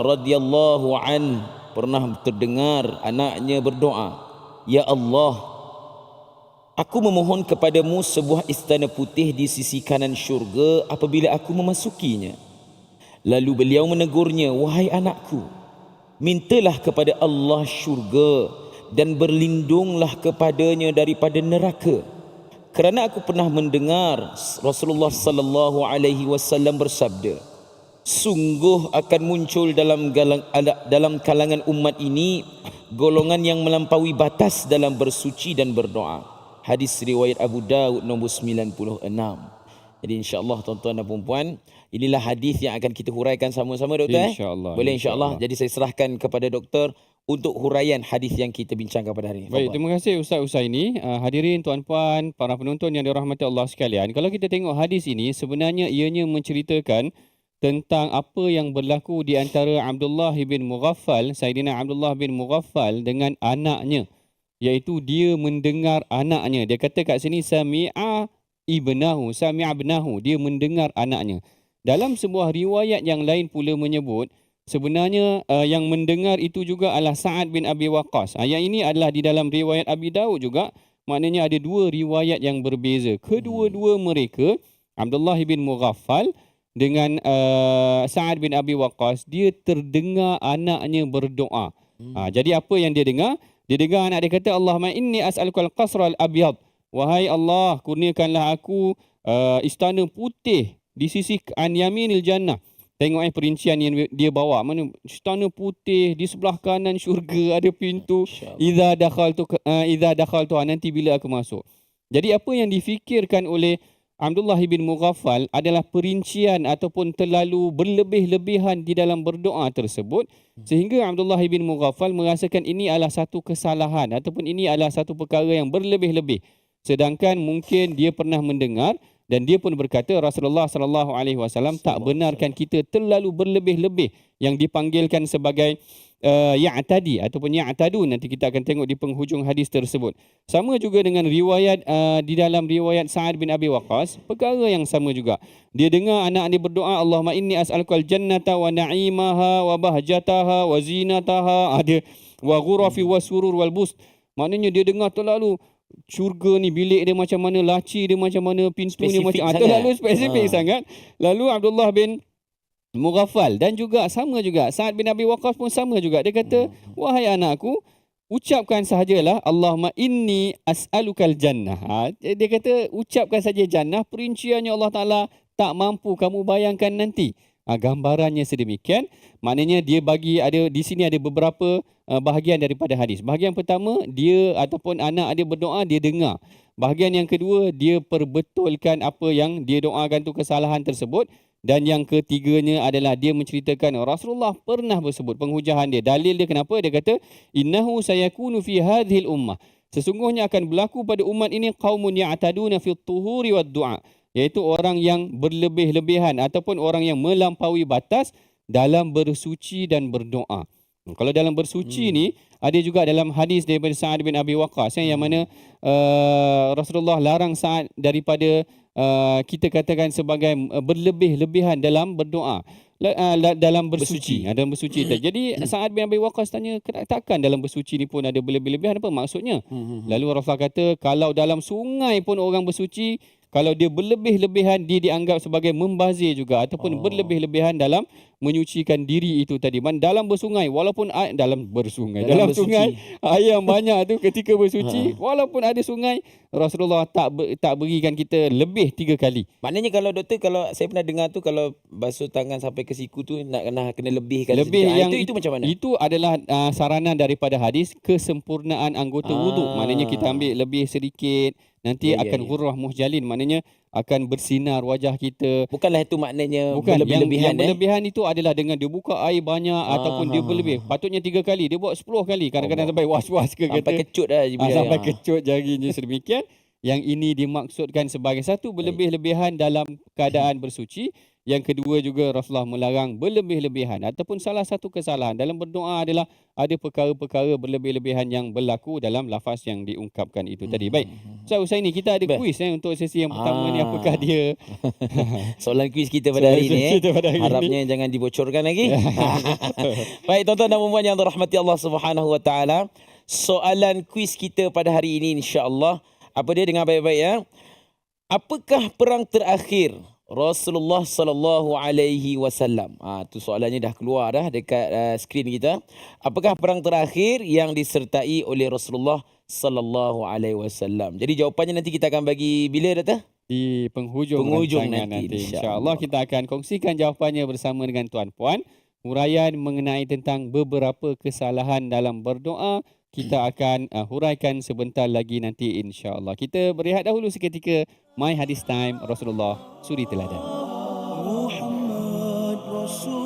radhiyallahu an pernah terdengar anaknya berdoa, "Ya Allah, aku memohon kepadamu sebuah istana putih di sisi kanan syurga apabila aku memasukinya." Lalu beliau menegurnya, "Wahai anakku, mintalah kepada Allah syurga dan berlindunglah kepadanya daripada neraka. Kerana aku pernah mendengar Rasulullah sallallahu alaihi wasallam bersabda, sungguh akan muncul dalam kalangan umat ini golongan yang melampaui batas dalam bersuci dan berdoa." Hadis riwayat Abu Daud nombor 96. Jadi insya-Allah tuan-tuan dan puan-puan, inilah hadis yang akan kita huraikan sama-sama, doktor. InsyaAllah. Boleh insya-Allah. Jadi saya serahkan kepada doktor untuk huraian hadis yang kita bincangkan pada hari ini. Baik, terima kasih Ustaz Usaini. Hadirin tuan-puan, para penonton yang dirahmati Allah sekalian. Kalau kita tengok hadis ini, sebenarnya ianya menceritakan tentang apa yang berlaku di antara Abdullah bin Mughaffal, Saidina Abdullah bin Mughaffal dengan anaknya. Iaitu dia mendengar anaknya. Dia kata kat sini sami'a ibnahu, dia mendengar anaknya. Dalam sebuah riwayat yang lain pula menyebut sebenarnya yang mendengar itu juga adalah Sa'ad bin Abi Waqqas. Yang ini adalah di dalam riwayat Abi Daud juga. Maknanya ada dua riwayat yang berbeza. Kedua-dua mereka, Abdullah bin Mughaffal dengan Sa'ad bin Abi Waqqas, dia terdengar anaknya berdoa. Jadi apa yang dia dengar? Dia dengar anak dia kata, "Allahumma inni as'alukal qasral abyad." Wahai Allah, kurniakanlah aku istana putih di sisi an yaminil jannah. Tengok perincian yang dia bawa. Mana istana putih, di sebelah kanan syurga ada pintu. Idza dakhaltu nanti bila aku masuk. Jadi apa yang difikirkan oleh Abdullah bin Mughaffal adalah perincian ataupun terlalu berlebih-lebihan di dalam berdoa tersebut, sehingga Abdullah bin Mughaffal merasakan ini adalah satu kesalahan ataupun ini adalah satu perkara yang berlebih-lebih. Sedangkan mungkin dia pernah mendengar dan dia pun berkata Rasulullah sallallahu alaihi wasallam tak benarkan kita terlalu berlebih-lebih yang dipanggilkan sebagai ya'tadi ataupun ya'tadun. Nanti kita akan tengok di penghujung hadis tersebut. Sama juga dengan riwayat di dalam riwayat Sa'ad bin Abi Waqqas, perkara yang sama juga. Dia dengar anak dia berdoa, "Allahumma inni as'alukal jannata wa na'imaha wa bahjataha wa zinataha." Ada wa ghurafi wa surur wal bust. Maknanya dia dengar terlalu syurga ni bilik dia macam mana, laci dia macam mana, pintu ni macam terlalu spesifik sangat. Lalu Abdullah bin Mughaffal dan juga sama juga Sa'ad bin Abi Waqqas pun sama juga. Dia kata, "Wahai anakku, ucapkan sahajalah Allahumma inni as'alukal jannah." Dia kata ucapkan saja jannah, perinciannya Allah Taala tak mampu kamu bayangkan nanti. Gambarannya sedemikian. Maknanya dia bagi ada di sini ada beberapa bahagian daripada hadis. Bahagian pertama, dia ataupun anak dia berdoa, dia dengar. Bahagian yang kedua, dia perbetulkan apa yang dia doakan tu kesalahan tersebut. Dan yang ketiganya adalah dia menceritakan Rasulullah pernah bersebut penghujahan dia. Dalil dia kenapa? Dia kata, "Innahu sayakunu fi hadhil ummah." Sesungguhnya akan berlaku pada umat ini qaumun ya'taduna fi tuhuri wad du'a. Iaitu orang yang berlebih-lebihan ataupun orang yang melampaui batas dalam bersuci dan berdoa. Kalau dalam bersuci ni, ada juga dalam hadis daripada Sa'ad bin Abi Waqqas yang mana Rasulullah larang Sa'ad daripada kita katakan sebagai berlebih-lebihan dalam berdoa, dalam bersuci. Dalam bersuci. Jadi Sa'ad bin Abi Waqqas tanya, takkan dalam bersuci ni pun ada berlebih-lebihan, apa maksudnya? Lalu Rasulullah kata, kalau dalam sungai pun orang bersuci, kalau dia berlebih-lebihan, dia dianggap sebagai membazir juga ataupun berlebih-lebihan dalam menyucikan diri itu tadi. Dalam bersungai, walaupun dalam sungai air yang banyak tu ketika bersuci, walaupun ada sungai, Rasulullah tak berikan kita lebih 3 kali. Maknanya kalau doktor, kalau saya pernah dengar tu, kalau basuh tangan sampai ke siku tu kena lebihkan. Itu macam mana? Itu adalah saranan daripada hadis kesempurnaan anggota wuduk. Maknanya kita ambil lebih sedikit, nanti akan ghurrah muhjalin, maknanya akan bersinar wajah kita. Bukanlah itu maknanya berlebih-lebihan. Yang berlebihan itu adalah dengan dia buka air banyak ataupun dia berlebih. Patutnya 3 kali, dia buat 10 kali. Kadang-kadang sampai was-was ke sampai kecut dah. Sampai kecut jarinya sedemikian. Yang ini dimaksudkan sebagai satu berlebih-lebihan dalam keadaan bersuci. Yang kedua juga Rasulullah melarang berlebih-lebihan ataupun salah satu kesalahan dalam berdoa adalah ada perkara-perkara berlebih-lebihan yang berlaku dalam lafaz yang diungkapkan itu tadi. Baik. Ustaz Husaini, kita ada Baik. kuis untuk sesi yang pertama ni, apakah dia? Soalan kuis kita pada hari ini. Kita pada hari ini. Harapnya jangan dibocorkan lagi. Baik, tuan-tuan dan puan yang dirahmati Allah Subhanahu Wa Taala. Soalan kuis kita pada hari ini insya-Allah. Apa dia, dengar baik-baik ya. Apakah perang terakhir Rasulullah sallallahu alaihi wasallam? Tu soalannya dah keluar dah dekat skrin kita. Apakah perang terakhir yang disertai oleh Rasulullah sallallahu alaihi wasallam? Jadi jawapannya nanti kita akan bagi bila, Doktor? Di penghujung rancangan nanti. InsyaAllah kita akan kongsikan jawapannya bersama dengan tuan-puan. Huraian mengenai tentang beberapa kesalahan dalam berdoa kita akan huraikan sebentar lagi nanti insya-Allah. Kita berehat dahulu seketika. My Hadis Time, Rasulullah Suri Teladan. Muhammad Rasul